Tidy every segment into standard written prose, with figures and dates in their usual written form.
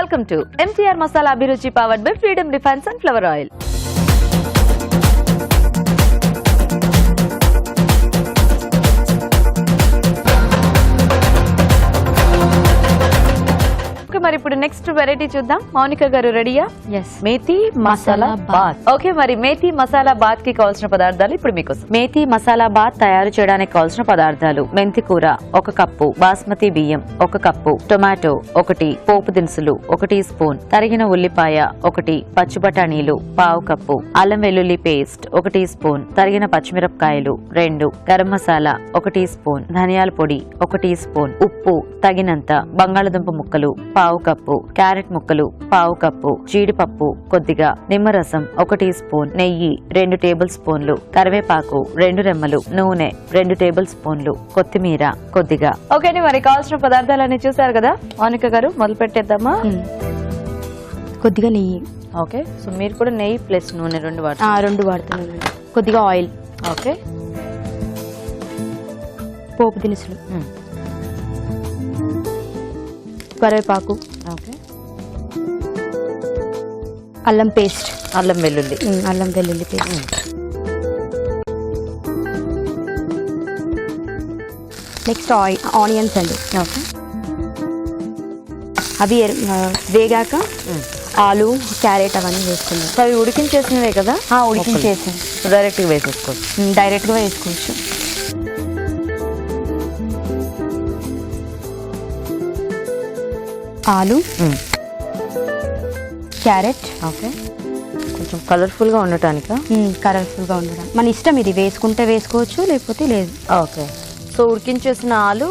Welcome to MTR Masala Abhiruchi powered by Freedom Refined Sunflower Oil. మరి ఇప్పుడు next variety చూద్దాం. మౌనిక గారు రెడీయా? yes మేతి మసాలా బాత్. ఓకే, మరి మేతి మసాలా బాత్ కి కావాల్సిన పదార్థాలు ఇప్పుడు మీకోసం. మేతి మసాలా బాత్ తయారు చేయడానికి కావాల్సిన పదార్థాలు: మెంతి కూర 1 కప్పు, బాస్మతి బియ్యం 1 కప్పు, టొమాటో 1, పోపు దినుసులు 1 టీ స్పూన్, తరిగిన ఉల్లిపాయ 1, పచ్చి బఠానీలు 1/2 కప్పు, అల్లం వెల్లుల్లి పేస్ట్ 1 టీ స్పూన్, తరిగిన పచ్చిమిరపకాయలు 2, గరం మసాలా 1 టీ స్పూన్, ధనియాల పొడి 1 టీ స్పూన్, ఉప్పు తగినంత, బంగాళదుంప ముక్కలు 1/2 కప్పు, క్యారెట్ ముక్కలు 1/2 కప్పు, జీడిపప్పు కొద్దిగా, నిమ్మరసం 1 టీ స్పూన్, నెయ్యి 2 టేబుల్ స్పూన్లు, కరివేపాకు 2 రెమ్మలు, నూనె 2 టేబుల్ స్పూన్లు, కొత్తిమీర కొద్దిగా. ఓకే, మరి కావాల్సిన పదార్థాలన్నీ చూసారు కదా మౌనిక గారు, మొదలు పెట్టేద్దామా? కొద్దిగా నెయ్యి. ఓకే, సో మీరు కూడా నెయ్యి ప్లస్ నూనె 2 వాడుతున్నారు? 2 వాడుతున్నాను. కొద్దిగా ఆయిల్. ఓకే, పోపు దినుసులు, కరివేపాకు, ఓకే, అల్లం పేస్ట్, అల్లం వెల్లుల్లి పేస్ట్, నెక్స్ట్ ఆనియన్స్ అండి. ఓకే, అవి వేగాక ఆలు, క్యారెట్ అవన్నీ వేసుకున్నాం. సో అవి ఉడికించేసినవే కదా? ఉడికించేసి డైరెక్ట్గా వేసేసుకోవచ్చు. డైరెక్ట్గా వేసుకోవచ్చు. ఆలు, క్యారెట్. ఓకే, కొంచెం కలర్ఫుల్గా ఉండటానికా? కలర్ఫుల్గా ఉండడం మన ఇష్టం. ఇది వేసుకుంటే వేసుకోవచ్చు, లేకపోతే లేదు. ఓకే, సో ఉడికించేసిన ఆలు,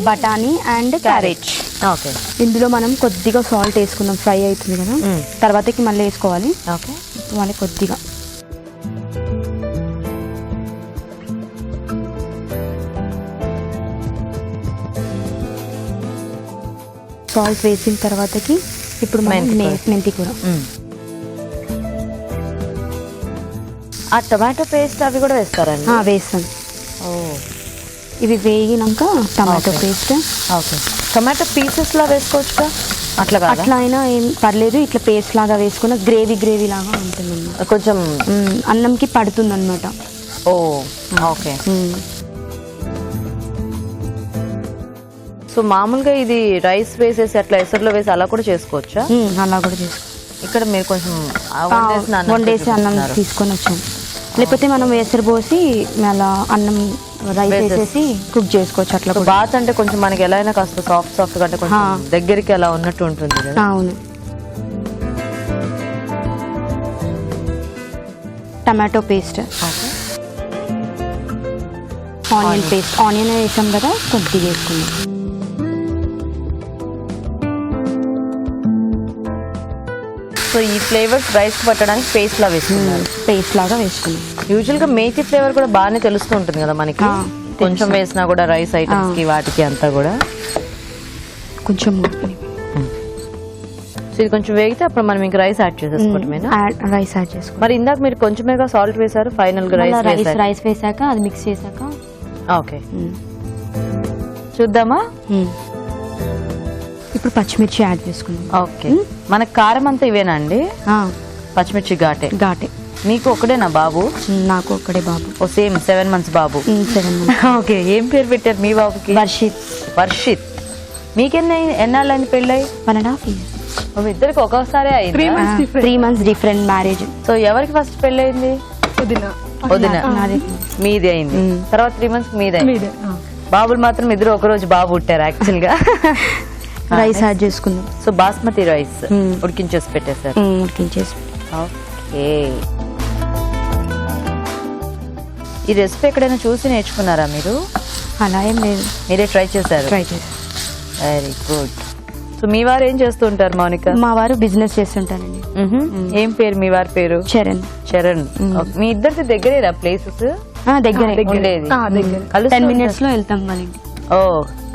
బఠానీ అండ్ క్యారెట్. ఓకే, ఇందులో మనం కొద్దిగా సాల్ట్ వేసుకున్నాం, ఫ్రై అవుతుంది కదా, తర్వాతకి మళ్ళీ వేసుకోవాలి. ఓకే, మళ్ళీ కొద్దిగా సాల్ట్ వేసిన తర్వాతకి ఇప్పుడు మెంతి కూర, ఆ టొమాటో పేస్ట్ అవి కూడా వేస్తారండి? వేస్తాను. ఇవి వేగినాక tomato paste. Okay, tomato pieces లా వేసుకోవచ్చుగా? అట్లా అయినా ఏం పర్లేదు. ఇట్లా పేస్ట్ లాగా వేసుకున్న గ్రేవీ లాగా ఉంటుంది, కొంచెం అన్నంకి పడుతుంది అనమాట. ఓకే, సో మామూలుగా ఇది రైస్ వేసేసి అట్లా ఎసరులో వేసి అలా కూడా చేసుకోవచ్చా? అలా కూడా చేసుకో. ఇక్కడ మీరు కొంచెం వండేసి అన్నం తీసుకొని వచ్చాము. లేకపోతే మనం ఎసరు పోసి అలా అన్నం రైస్ వేసేసి కుక్ చేసుకోవచ్చు. అట్లా బాత్ అంటే కొంచెం మనకి ఎలా అయినా కాస్త సాఫ్ట్ గా అంటే కొంచెం దగ్గరికి అలా ఉన్నట్టు ఉంటుంది కదా? అవును. Tomato paste, onion paste, onion వేసాం కదా, కొద్దిగా వేసుకున్నాం. సో ఈ ఫ్లేవర్స్ రైస్ పట్టడానికి పేస్ట్ లాగా వేసుకున్నాం. యూజువల్ గా మేతి ఫ్లేవర్ కూడా బాగానే తెలుస్తూ ఉంటుంది కదా మనకి, కొంచెం వేసినా కూడా రైస్ ఐటమ్స్ కి వాటికి అంతా కూడా కొంచెం. సో ఇది కొంచెం వేగితే అప్పుడు మనం ఇంకా రైస్ యాడ్ చేసేసుకోవటమేనా? రైస్ యాడ్ చేసుకో. మరి ఇందాక మీరు కొంచెమేగా సాల్ట్ వేసారు, ఫైనల్ గా రైస్ వేసాక అది మిక్స్ చేసాక. ఓకే, చూద్దామా? ఇప్పుడు పచ్చిమిర్చి యాడ్ చేసుకున్నాం. ఓకే, మనకు కారం అంతా ఇవేనా అండి? పచ్చిమిర్చి ఘాటే. మీకు ఒక్కడేనా బాబు? నాకు ఒక్కడే బాబు. సేమ్ 7 months బాబు. 7 months. ఓకే, ఏం పేరు పెట్టారు మీ బాబుకి? వర్షిత్. ఎన్నాళ్ళైంది పెళ్ళై? 1.5 years. ఇద్దరికి ఒక్కొక్కసారి అయింది? 3 months డిఫరెంట్ మ్యారేజ్. సో ఎవరికి ఫస్ట్ పెళ్ళయింది? వదిన. మీది అయింది, తర్వాత 3 months మీది. బాబులు మాత్రం ఇద్దరు ఒకరోజు బాబు పుట్టారు యాక్చువల్ గా. రైస్ యాడ్ చేసుకుందాం. సో బాస్మతి రైస్ ఉడికించేసి పెట్టేశారు. ఓకే, ఈ రెసిపీ ఎక్కడైనా చూసి నేర్చుకున్నారా మీరు? అలా ఏం లేదు, మీరే ట్రై చేశారు? Very good. సో మీ వారు ఏం చేస్తూ ఉంటారు మౌనిక? మా వారు బిజినెస్ చేస్తుంటారండి. ఏం పేరు మీ వారి పేరు? చరణ్. మీ ఇద్దరికి దగ్గరేరా ప్లేసెస్? దగ్గరే ఉండేది. 10 minutes లో వెళ్తాం మళ్ళీ.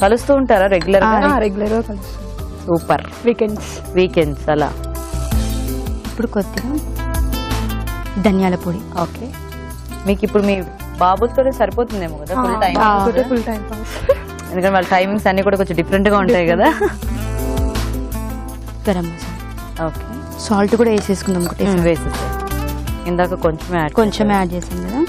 కలుస్తూ ఉంటారా రెగ్యులర్ గా? సూపర్. వీకెండ్స్ అలా. ఇప్పుడు కొద్దిగా ధనియాల పొడి. ఓకే, మీకు ఇప్పుడు మీ బాబుతోనే సరిపోతుందేమో కదా ఫుల్ టైం? ఎందుకంటే వాళ్ళ టైమింగ్స్ అన్ని కూడా కొంచెం డిఫరెంట్ గా ఉంటాయి కదా. గరం మసాలా, ఓకే, సాల్ట్ కూడా వేసేసుకుందాం ఒకటి, వేసేసారు ఇందాక కొంచెం యాడ్ చేసాం కదా.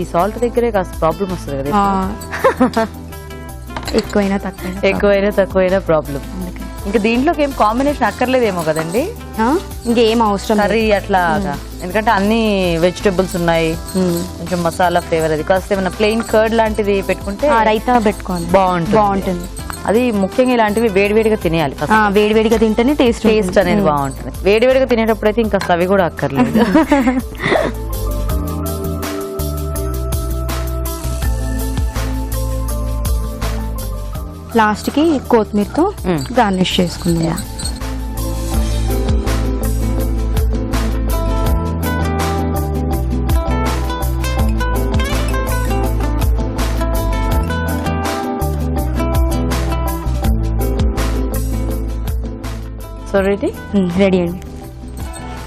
ఈ సాల్ట్ దగ్గరే కాస్త ప్రాబ్లం వస్తుంది కదా, ఎక్కువైనా తక్కువైనా ప్రాబ్లం. ఇంకా దీంట్లోకి ఏం కాంబినేషన్ అక్కర్లేదేమో కదండి, ఇంకేం అవసరం కర్రీ అట్లాగా, ఎందుకంటే అన్ని వెజిటబుల్స్ ఉన్నాయి, కొంచెం మసాలా ఫ్లేవర్. అది కాస్త ఏమైనా ప్లెయిన్ కర్డ్ లాంటిది పెట్టుకుంటే రైతా పెట్టుకోవాలి, బాగుంటుంది. అది ముఖ్యంగా ఇలాంటివి వేడివేడిగా తినేయాలి, వేడివేడిగా తింటేనే టేస్ట్ అనేది బాగుంటుంది. వేడివేడిగా తినేటప్పుడు అయితే ఇంకా అవి కూడా అక్కర్లేదు. లాస్ట్ కి కొత్తిమీరతో గార్నిష్ చేసుకుందాం. సో రెడీ అండి.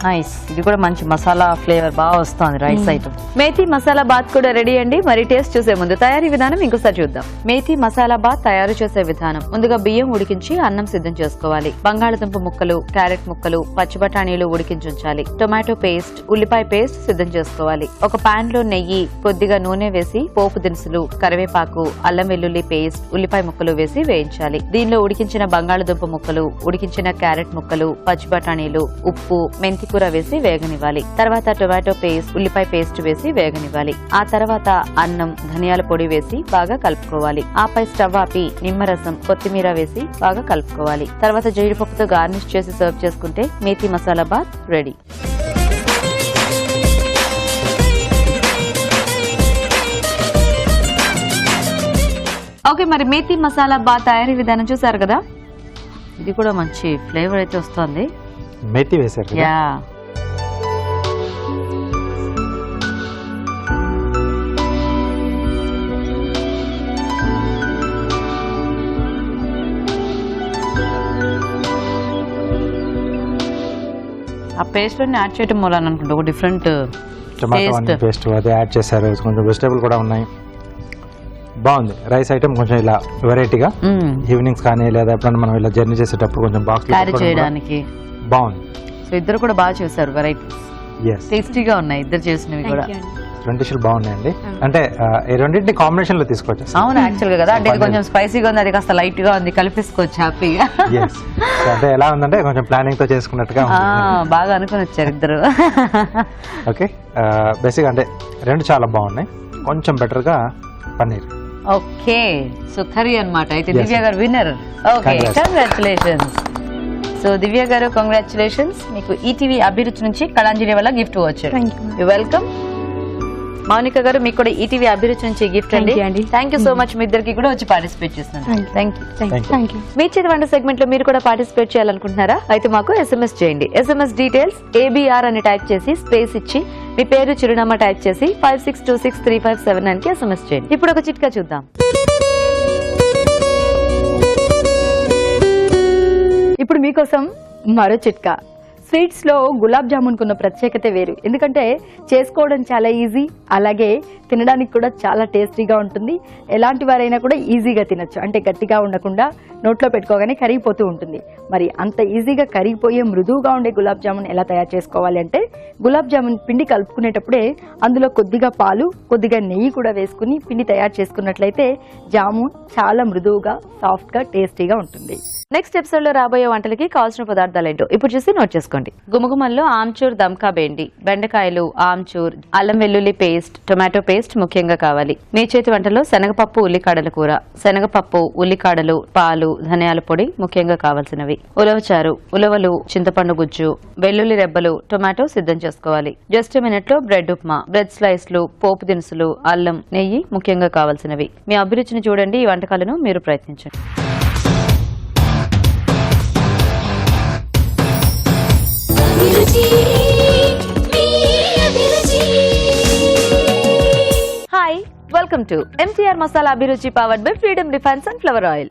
నైస్. ఇది కూడా మంచి మసాలా ఫ్లేవర్ బాగా వస్తుంది రైస్ ఐటమ్. మేథీ మసాలా బాత్ కూడా రెడీ అండి. మరి టేస్ట్ చూసే ముందు తయారీ విధానం ఇంకోసారి చూద్దాం. మేథీ మసాలా బాత్ తయారు చేసే విధానం: ముందుగా బియ్యం ఉడికించి అన్నం సిద్ధం చేసుకోవాలి. బంగాళదుంప ముక్కలు, క్యారెట్ ముక్కలు, పచ్చి బఠానీలు ఉడికించుంచాలి. టొమాటో పేస్ట్, ఉల్లిపాయ పేస్ట్ సిద్ధం చేసుకోవాలి. ఒక పాన్ లో నెయ్యి, కొద్దిగా నూనె వేసి పోపు దినుసులు, కరివేపాకు, అల్లం వెల్లుల్లి పేస్ట్, ఉల్లిపాయ ముక్కలు వేసి వేయించాలి. దీనిలో ఉడికించిన బంగాళదుంప ముక్కలు, ఉడికించిన క్యారెట్ ముక్కలు, పచ్చి బఠానీలు, ఉప్పు, మెంతి కూర వేసి వేగనివ్వాలి. తర్వాత టొమాటో పేస్ట్, ఉల్లిపాయ పేస్ట్ వేసి వేగనివ్వాలి. ఆ తర్వాత అన్నం, ధనియాల పొడి వేసి బాగా కలుపుకోవాలి. ఆపై స్టవ్ ఆపి నిమ్మరసం, కొత్తిమీర వేసి బాగా కలుపుకోవాలి. తర్వాత జీడిపప్పుతో గార్నిష్ చేసి సర్వ్ చేసుకుంటే మేథీ మసాలా బాత్ రెడీ. ఓకే, మరి మేథీ మసాలా బాత్ తయారీ విధానం చూసారు కదా. ఇది కూడా మంచి ఫ్లేవర్ అయితే వస్తుంది. మేథీ వేసారు కదా. యా, ఆ పేస్ట్ లోని యాడ్ చేయడం మూలాన అనుకుంటా ఒక డిఫరెంట్ టమాటో పేస్ట్ అది యాడ్ చేశారు. కొంచెం వెజిటేబుల్ కూడా ఉన్నాయి. బాగుంది రైస్ ఐటమ్. కొంచెం ఇలా వెరైటీగా ఈవినింగ్స్ కానీ లేదా ఎప్పుడైనా మనం ఇలా జర్నీ చేసేటప్పుడు కొంచెం బాక్స్ క్యారీ చేయడానికి బాగుంది. సో ఇద్దరు కూడా బాగా చేశారు. వెరైటీస్ టేస్టీగా ఉన్నాయి ఇద్దరు చేసినవి కూడా. రెండు డిష్లు బాగున్నాయండి. అంటే ఈ రెండింటిని కాంబినేషన్ లో తీసుకోవచ్చు. అవును, యాక్చువల్ గా కదా, అంటే ఇది కొంచెం స్పైసీగా ఉంది, అది కాస్త లైట్ గా ఉంది, కలిపేసుకోవచ్చు హ్యాపీగా. అంటే ఎలా ఉందంటే కొంచెం ప్లానింగ్ తో చేసుకున్నట్టుగా బాగా అనుకుని వచ్చారు ఇద్దరు. ఓకే, బేసిక్ అంటే రెండు చాలా బాగున్నాయి. కొంచెం బెటర్ గా పన్నీర్. ఓకే, సో కర్రీ అన్నమాట. అయితే దివ్య గారు విన్నర్. Okay, congratulations. సో దివ్య గారు కంగ్రాచులేషన్స్. మీకు ఈటీవీ అభిరుచి నుంచి కళాంజలి వల్ల గిఫ్ట్ వచ్చారు. వెల్కమ్. మౌనిక గారు, మీకు కూడా ఈటీవీ అభిరుచి నుంచి గిఫ్ట్ అండి. Thank you so much. మీ ఇద్దరికి కూడా వచ్చి పార్టిసిపేట్ చేస్తున్నారు. Thank you. మీ చేతి వంట సెగ్మెంట్ లో మీరు కూడా పార్టిసిపేట్ చేయాలనుకుంటున్నారా? అయితే మాకు SMS చేయండి. SMS డీటెయిల్స్ ABR అని టైప్ చేసి స్పేస్ ఇచ్చి మీ పేరు, చిరునామా టైప్ చేసి 56263579 కి SMS చేయండి. ఇప్పుడు ఒక చిట్కా చూద్దాం. ఇప్పుడు మీకోసం మరో చిట్కా. స్వీట్స్ లో గులాబ్ జామున్ కున్న ప్రత్యేకత వేరు. ఎందుకంటే చేసుకోవడం చాలా ఈజీ, అలాగే తినడానికి కూడా చాలా టేస్టీగా ఉంటుంది. ఎలాంటి వారైనా కూడా ఈజీగా తినొచ్చు. అంటే గట్టిగా ఉండకుండా నోట్లో పెట్టుకోగానే కరిగిపోతూ ఉంటుంది. మరి అంత ఈజీగా కరిగిపోయే మృదువుగా ఉండే గులాబ్ జామున్ ఎలా తయారు చేసుకోవాలి అంటే, గులాబ్ జామున్ పిండి కలుపుకునేటప్పుడే అందులో కొద్దిగా పాలు, కొద్దిగా నెయ్యి కూడా వేసుకుని పిండి తయారు చేసుకున్నట్లయితే జామున్ చాలా మృదువుగా, సాఫ్ట్ గా, టేస్టీగా ఉంటుంది. నెక్స్ట్ ఎపిసోడ్ లో రాబోయే వంటలకి కావాల్సిన పదార్థాలు ఏంటో ఇప్పుడు చూసి నోట్ చేసుకోండి. గుమగుమల్లో ఆమ్చూర్ దమ్కా బెండి, బెండకాయలు, ఆమ్చూర్, అల్లం వెల్లుల్లి పేస్ట్, టొమాటో పేస్ట్ ముఖ్యంగా కావాలి. మీ చేతి వంటలో శనగపప్పు, ఉల్లికాడల కూర, శనగపప్పు, ఉల్లికాడలు, పాలు, ధనియాల పొడి ముఖ్యంగా కావాల్సినవి. ఉలవచారు, ఉలవలు, చింతపండు గుజ్జు, వెల్లుల్లి రెబ్బలు, టొమాటో సిద్ధం చేసుకోవాలి. జస్ట్ మినిట్ లో బ్రెడ్ ఉప్మా, బ్రెడ్ స్లైస్లు, పోపు దినుసులు, అల్లం, నెయ్యి ముఖ్యంగా కావాల్సినవి. మీ అభిరుచిని చూడండి, ఈ వంటకాలను మీరు ప్రయత్నించండి. Hi, welcome to MTR Masala Abhiruchi, powered by Freedom refine sunflower oil.